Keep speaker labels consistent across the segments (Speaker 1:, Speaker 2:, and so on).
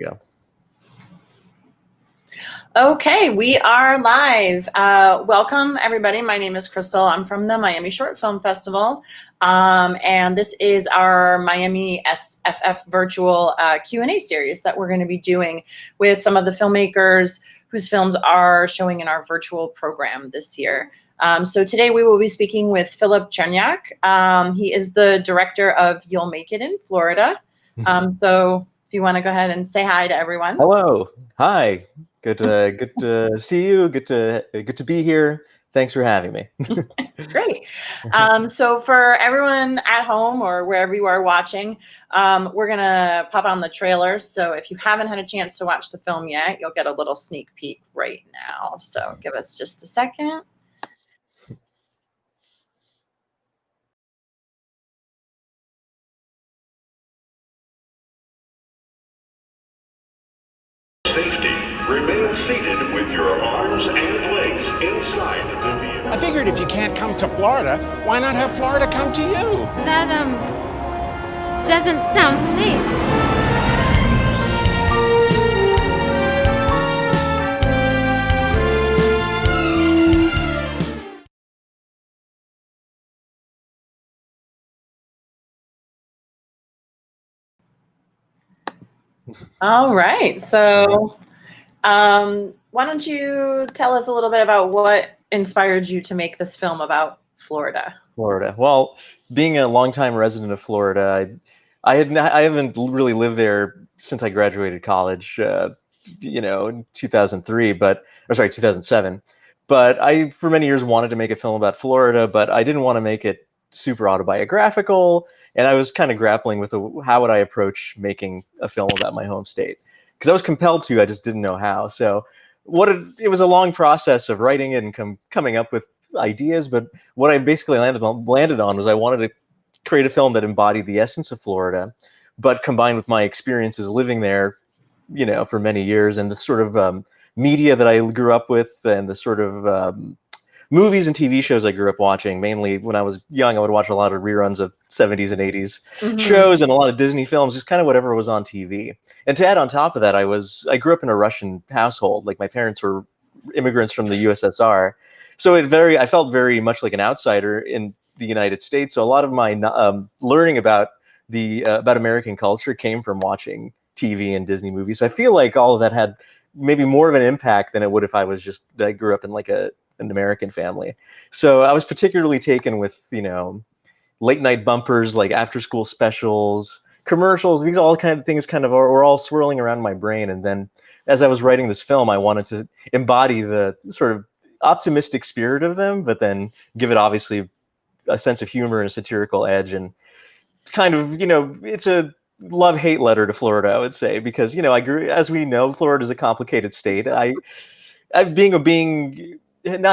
Speaker 1: go.
Speaker 2: Okay, we are live. Welcome, everybody. My name is Crystal. I'm from the Miami Short Film Festival, and this is our MIAMIsFF Virtual Q&A Series that we're going to be doing with some of the filmmakers whose films are showing in our virtual program this year. So today we will be speaking with Phil Chernyak. He is the director of You'll Make It in Florida. So if you want to go ahead and say hi to everyone.
Speaker 1: Hello. Hi. Good to see you. Good to be here. Thanks for having me.
Speaker 2: Great. So for everyone at home or wherever you are watching, we're going to pop on the trailer. So if you haven't had a chance to watch the film yet, you'll get a little sneak peek right now. So give us just a second.
Speaker 3: Safety. Remain seated with your arms and legs inside the vehicle.
Speaker 4: I figured if you can't come to Florida, why not have Florida come to you?
Speaker 5: That, doesn't sound safe.
Speaker 2: All right. So why don't you tell us a little bit about what inspired you to make this film about Florida?
Speaker 1: Florida. Well, being a longtime resident of Florida, I haven't really lived there since I graduated college, in 2003, or sorry, 2007. But I, for many years, wanted to make a film about Florida, but I didn't want to make it super autobiographical. And I was kind of grappling with how would I approach making a film about my home state? Because I was compelled to, I just didn't know how. So it was a long process of writing it and coming up with ideas. But what I basically landed on was I wanted to create a film that embodied the essence of Florida, but combined with my experiences living there, for many years, and the sort of media that I grew up with, and the sort of movies and TV shows I grew up watching. Mainly when I was young, I would watch a lot of reruns of 70s and 80s shows and a lot of Disney films, just kind of whatever was on TV. And to add on top of that, I grew up in a Russian household. Like, my parents were immigrants from the USSR. So I felt very much like an outsider in the United States. So a lot of my learning about about American culture came from watching TV and Disney movies. So I feel like all of that had maybe more of an impact than it would if I grew up in like an American family. So I was particularly taken with, late night bumpers, like after school specials, commercials. These all kind of things were all swirling around my brain. And then as I was writing this film, I wanted to embody the sort of optimistic spirit of them, but then give it obviously a sense of humor and a satirical edge. And kind of, it's a love-hate letter to Florida, I would say, because, as we know, Florida is a complicated state. Not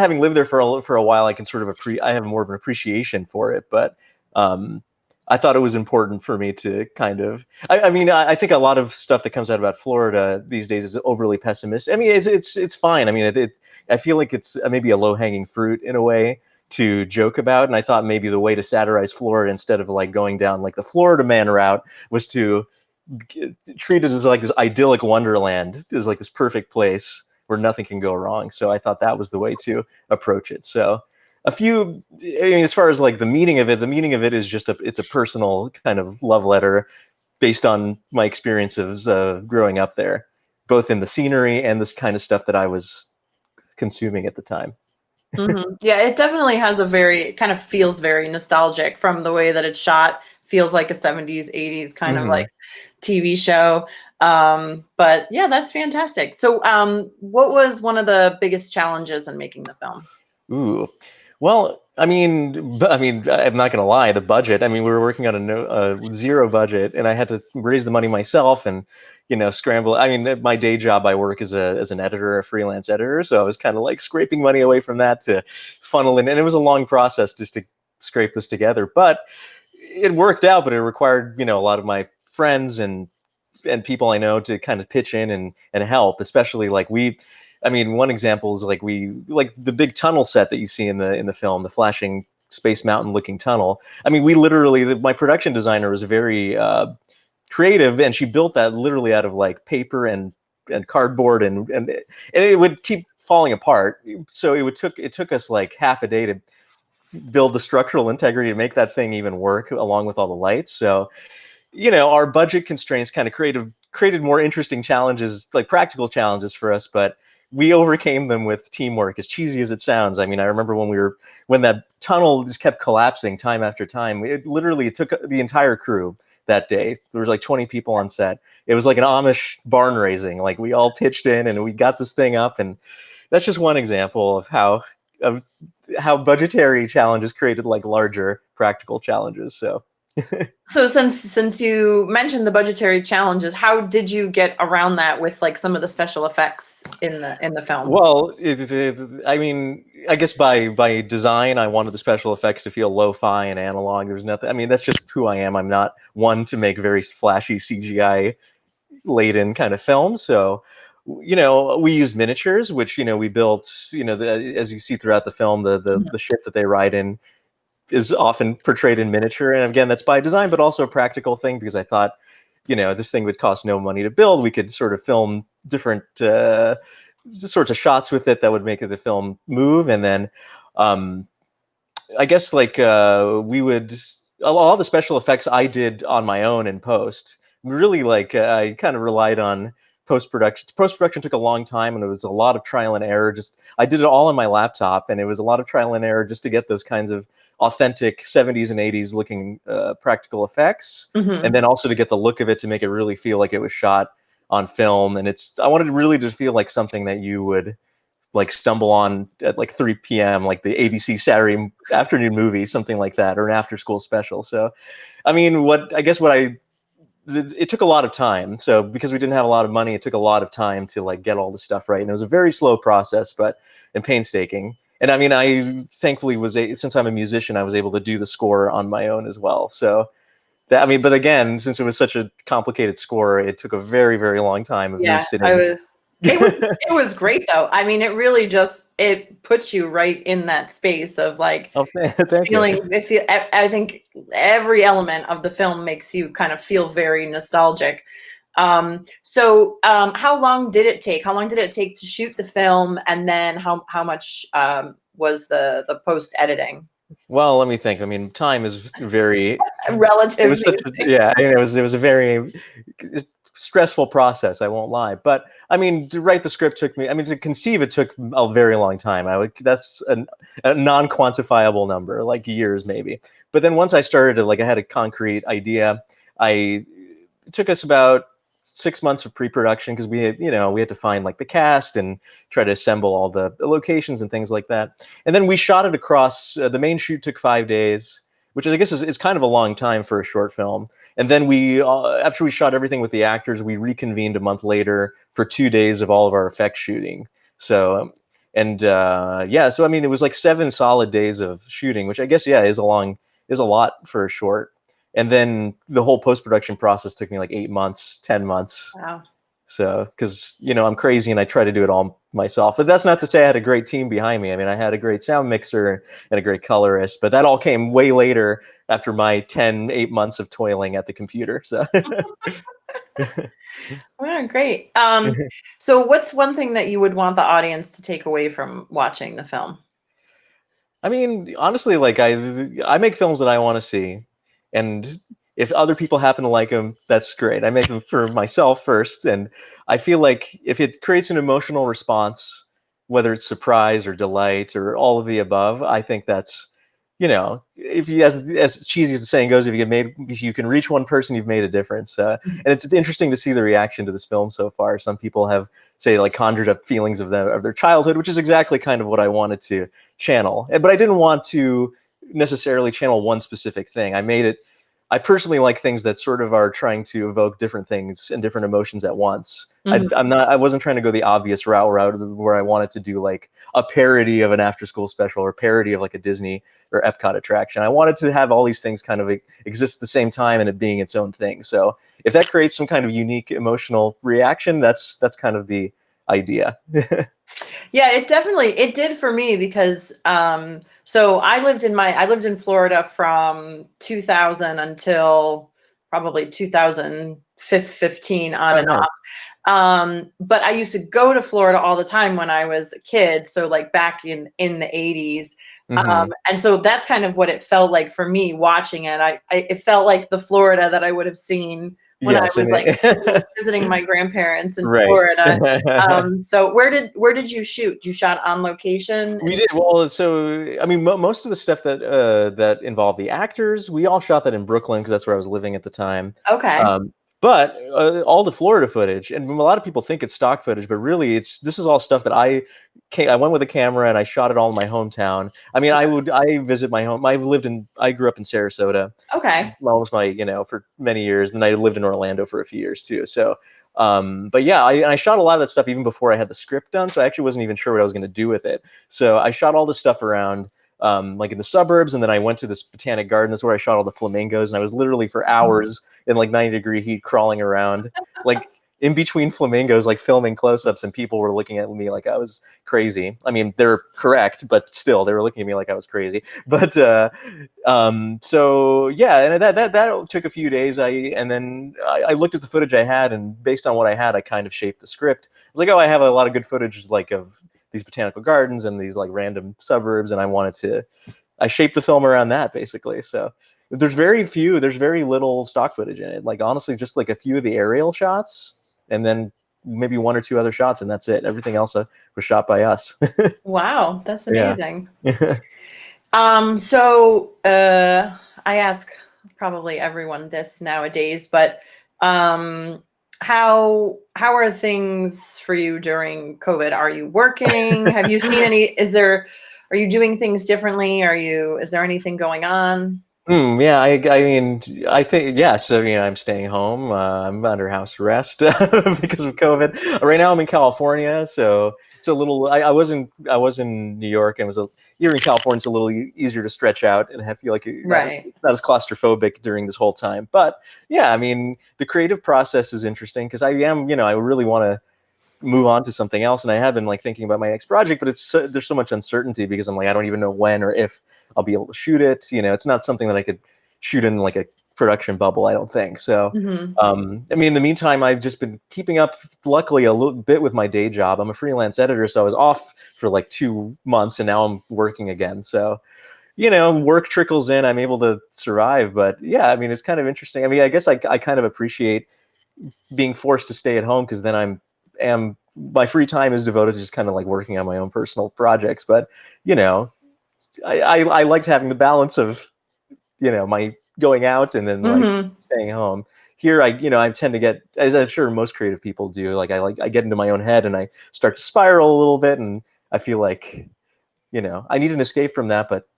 Speaker 1: having lived there for a while, I can sort of I have more of an appreciation for it. But I thought it was important for me to kind of. I think a lot of stuff that comes out about Florida these days is overly pessimistic. I mean, it's fine. I mean, I feel like it's maybe a low-hanging fruit in a way to joke about, and I thought maybe the way to satirize Florida, instead of like going down like the Florida Man route, was to treat it as like this idyllic wonderland. It was like this perfect place where nothing can go wrong. So I thought that was the way to approach it. So as far as like the meaning of it is just it's a personal kind of love letter based on my experiences of growing up there, both in the scenery and this kind of stuff that I was consuming at the time.
Speaker 2: Yeah, it definitely has kind of feels very nostalgic from the way that it's shot. Feels like a 70s, 80s kind of like TV show. But yeah, that's fantastic. So what was one of the biggest challenges in making the film?
Speaker 1: Ooh, well, I'm not going to lie, the budget. I mean, we were working on a zero budget, and I had to raise the money myself and, scramble. I mean, my day job, I work as an editor, a freelance editor. So I was kind of like scraping money away from that to funnel in. And it was a long process just to scrape this together, but it worked out. But it required, a lot of my friends and people I know to kind of pitch in and help, especially like one example is like the big tunnel set that you see in the film, the flashing Space Mountain looking tunnel. I mean, we literally, my production designer was very creative, and she built that literally out of like paper and cardboard, and it would keep falling apart. So it took us like half a day to build the structural integrity to make that thing even work, along with all the lights. So, our budget constraints kind of created more interesting challenges, like practical challenges for us, but we overcame them with teamwork, as cheesy as it sounds. I mean, I remember when that tunnel just kept collapsing time after time. It took the entire crew that day. There was like 20 people on set. It was like an Amish barn raising. Like, we all pitched in and we got this thing up, and that's just one example of how budgetary challenges created like larger practical challenges. So
Speaker 2: So since you mentioned the budgetary challenges, how did you get around that with like some of the special effects in the film?
Speaker 1: well, I mean, I guess by design, I wanted the special effects to feel lo-fi and analog. There's nothing. I mean, that's just who I am. I'm not one to make very flashy CGI laden kind of films. So, we use miniatures, which we built. As you see throughout the film, the ship that they ride in is often portrayed in miniature, and again, that's by design, but also a practical thing, because I thought, this thing would cost no money to build. We could sort of film different sorts of shots with it that would make the film move, and then I guess like we would all the special effects I did on my own in post. Really, like I kind of relied on post production. Post production took a long time, and it was a lot of trial and error. Just I did it all on my laptop, and it was a lot of trial and error just to get those kinds of authentic 70s and 80s looking practical effects, and then also to get the look of it, to make it really feel like it was shot on film. And I wanted really to feel like something that you would like stumble on at like 3 p.m., like the ABC Saturday afternoon movie, something like that, or an after school special. So, I mean, it took a lot of time. So because we didn't have a lot of money, it took a lot of time to like get all the stuff right. And it was a very slow process, and painstaking. And I mean, I thankfully since I'm a musician, I was able to do the score on my own as well. So but again, since it was such a complicated score, it took a very, very long time of me sitting.
Speaker 2: It was great though. I mean, it really it puts you right in that space of like
Speaker 1: Thank
Speaker 2: feeling.
Speaker 1: you.
Speaker 2: I think every element of the film makes you kind of feel very nostalgic. So how long did it take? How long did it take to shoot the film, and then how much was the post editing?
Speaker 1: Well, let me think. I mean, time is very
Speaker 2: Relative.
Speaker 1: It was such it was a very stressful process. I won't lie, but I mean, to write the script took me. I mean, to conceive it took a very long time. That's a non-quantifiable number, like years maybe. But then once I started to I had a concrete idea. It took us about 6 months of pre-production, because we had to find like the cast and try to assemble all the locations and things like that. And then we shot it across. The main shoot took 5 days, which I guess is kind of a long time for a short film. And then after we shot everything with the actors, we reconvened a month later for 2 days of all of our effects shooting. So, so I mean, it was like 7 solid days of shooting, which I guess is a lot for a short. And then the whole post-production process took me like 8 months, 10 months.
Speaker 2: Wow.
Speaker 1: So, because, I'm crazy and I try to do it all myself. But that's not to say I had a great team behind me. I mean, I had a great sound mixer and a great colorist, but that all came way later, after my 8 months of toiling at the computer. So.
Speaker 2: Oh, great. So what's one thing that you would want the audience to take away from watching the film?
Speaker 1: I mean, honestly, like I make films that I want to see, and if other people happen to like them, that's great. I make them for myself first, and I feel like if it creates an emotional response, whether it's surprise or delight or all of the above, I think that's, if you, as cheesy as the saying goes, if you can reach one person, you've made a difference. And it's interesting to see the reaction to this film so far. Some people have conjured up feelings of their childhood, which is exactly kind of what I wanted to channel. But I didn't want to necessarily channel one specific thing. I personally like things that sort of are trying to evoke different things and different emotions at once. I wasn't trying to go the obvious route where I wanted to do like a parody of an after school special or parody of like a Disney or Epcot attraction. I wanted to have all these things kind of exist at the same time and it being its own thing. So if that creates some kind of unique emotional reaction, that's kind of the idea.
Speaker 2: Yeah, it did for me, because so I lived in Florida from 2000 until probably 2015 on
Speaker 1: Oh,
Speaker 2: and
Speaker 1: nice.
Speaker 2: off. But I used to go to Florida all the time when I was a kid. So like back in the 80s.
Speaker 1: Hmm.
Speaker 2: And so that's kind of what it felt like for me watching it. It felt like the Florida that I would have seen when I
Speaker 1: Yes,
Speaker 2: was
Speaker 1: and
Speaker 2: like visiting my grandparents in
Speaker 1: right.
Speaker 2: Florida. So where did you shoot? You shot on location?
Speaker 1: We did well. So I mean, most of the stuff that that involved the actors, we all shot that in Brooklyn because that's where I was living at the time.
Speaker 2: Okay.
Speaker 1: Um, but all the Florida footage, and a lot of people think it's stock footage, but really, this is all stuff that I went with a camera and I shot it all in my hometown. I mean, I visit my home. I grew up in Sarasota,
Speaker 2: Okay.
Speaker 1: almost for many years, and I lived in Orlando for a few years too. So. But yeah, I shot a lot of that stuff even before I had the script done, so I actually wasn't even sure what I was going to do with it. So I shot all this stuff around, like in the suburbs, and then I went to this botanic garden. That's where I shot all the flamingos, and I was literally for hours in like 90-degree heat crawling around, like in between flamingos, like filming close-ups, and people were looking at me like I was crazy. I mean, they're correct, but still, they were looking at me like I was crazy. But so yeah, and that took a few days. And then I looked at the footage I had, and based on what I had, I kind of shaped the script. I was like, oh, I have a lot of good footage, like of these botanical gardens and these like random suburbs, and I shaped the film around that basically. So there's very little stock footage in it. Like honestly, just like a few of the aerial shots, and then maybe one or two other shots, and that's it. Everything else was shot by us.
Speaker 2: Wow, that's
Speaker 1: Yeah.
Speaker 2: amazing. So I ask probably everyone this nowadays, but how are things for you during COVID? Are you working? Have you seen any? Are you doing things differently? Is there anything going on?
Speaker 1: Yeah, I mean, I think yes. I mean, I'm staying home. I'm under house arrest because of COVID. Right now, I'm in California, so it's a little. I was in New York, and here in California, it's a little easier to stretch out and feel like you're
Speaker 2: Right.
Speaker 1: not as claustrophobic during this whole time. But yeah, I mean, the creative process is interesting because I really want to move on to something else, and I have been like thinking about my next project, but there's so much uncertainty because I'm like I don't even know when or if I'll be able to shoot it. It's not something that I could shoot in like a production bubble, I don't think so.
Speaker 2: Hmm.
Speaker 1: I mean, in the meantime, I've just been keeping up, luckily, a little bit with my day job. I'm a freelance editor, so I was off for like 2 months, and now I'm working again. So work trickles in, I'm able to survive. But yeah, I mean, it's kind of interesting. I mean, I guess I kind of appreciate being forced to stay at home because then am my free time is devoted to just kind of like working on my own personal projects. But you know, I liked having the balance of my going out and then like
Speaker 2: Hmm.
Speaker 1: staying home. Here, I tend to get, as I'm sure most creative people do, like I get into my own head and I start to spiral a little bit, and I feel like I need an escape from that, but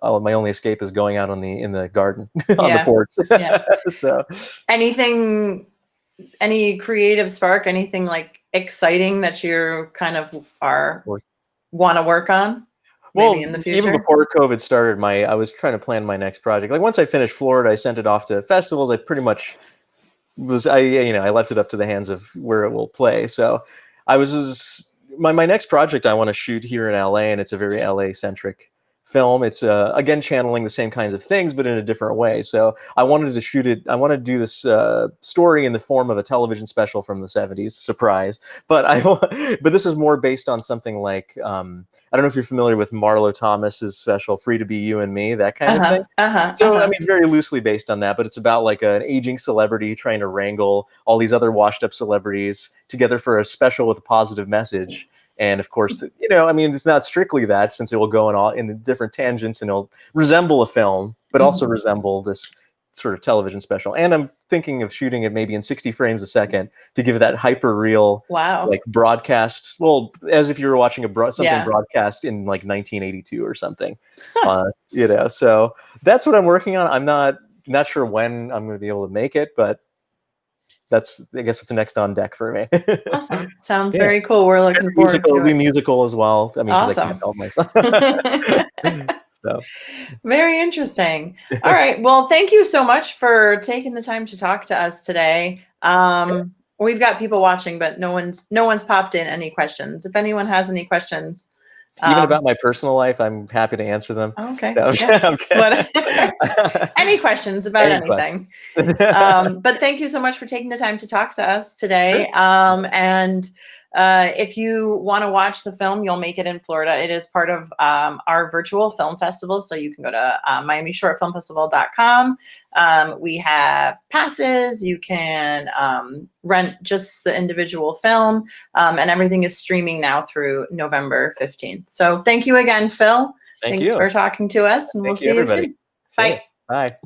Speaker 1: my only escape is going out in the garden on the
Speaker 2: Yeah.
Speaker 1: porch.
Speaker 2: Yeah.
Speaker 1: So
Speaker 2: Any creative spark, anything like exciting that you kind of want to work on maybe in
Speaker 1: well,
Speaker 2: the
Speaker 1: even
Speaker 2: future?
Speaker 1: before COVID started, I was trying to plan my next project. Like once I finished Florida, I sent it off to festivals. I pretty much I left it up to the hands of where it will play. So I was just, my next project I want to shoot here in LA, and it's a very LA centric film. It's again channeling the same kinds of things, but in a different way. So I wanted to shoot it. I wanted to do this story in the form of a television special from the '70s. Surprise! But but this is more based on something like I don't know if you're familiar with Marlo Thomas's special "Free to Be You and Me," that kind of thing.
Speaker 2: Uh-huh. Uh-huh.
Speaker 1: So, I
Speaker 2: Uh-huh.
Speaker 1: mean, it's very loosely based on that, but it's about like an aging celebrity trying to wrangle all these other washed up celebrities together for a special with a positive message. And of course, I mean, it's not strictly that, since it will go in different tangents, and it'll resemble a film, but also
Speaker 2: Mhm.
Speaker 1: resemble this sort of television special. And I'm thinking of shooting it maybe in 60 frames a second to give it that hyper real,
Speaker 2: Wow.
Speaker 1: like broadcast, well, as if you were watching something
Speaker 2: Yeah.
Speaker 1: broadcast in like 1982 or something. So that's what I'm working on. I'm not sure when I'm going to be able to make it, but I guess it's next on deck for me.
Speaker 2: Awesome. Sounds
Speaker 1: Yeah,
Speaker 2: very cool. We're looking forward
Speaker 1: musical,
Speaker 2: to
Speaker 1: it'll be
Speaker 2: it.
Speaker 1: musical as well. I mean, because I can't
Speaker 2: Awesome.
Speaker 1: help myself. So
Speaker 2: Very interesting. All right. Well, thank you so much for taking the time to talk to us today. We've got people watching, but no one's popped in any questions. If anyone has any questions,
Speaker 1: Even about my personal life, I'm happy to answer them.
Speaker 2: Okay.
Speaker 1: No,
Speaker 2: Yeah.
Speaker 1: I'm kidding.
Speaker 2: Any questions about
Speaker 1: Any
Speaker 2: anything.
Speaker 1: questions.
Speaker 2: But thank you so much for taking the time to talk to us today. And if you want to watch the film, you'll make it in Florida. It is part of our virtual film festival. So you can go to MIAMIshortfilmfestival.com. We have passes. You can rent just the individual film, and everything is streaming now through November 15th. So thank you again, Phil.
Speaker 1: Thank
Speaker 2: Thanks
Speaker 1: you.
Speaker 2: for talking to us, and we'll
Speaker 1: Thank you,
Speaker 2: see you
Speaker 1: everybody.
Speaker 2: soon. Bye.
Speaker 1: Bye.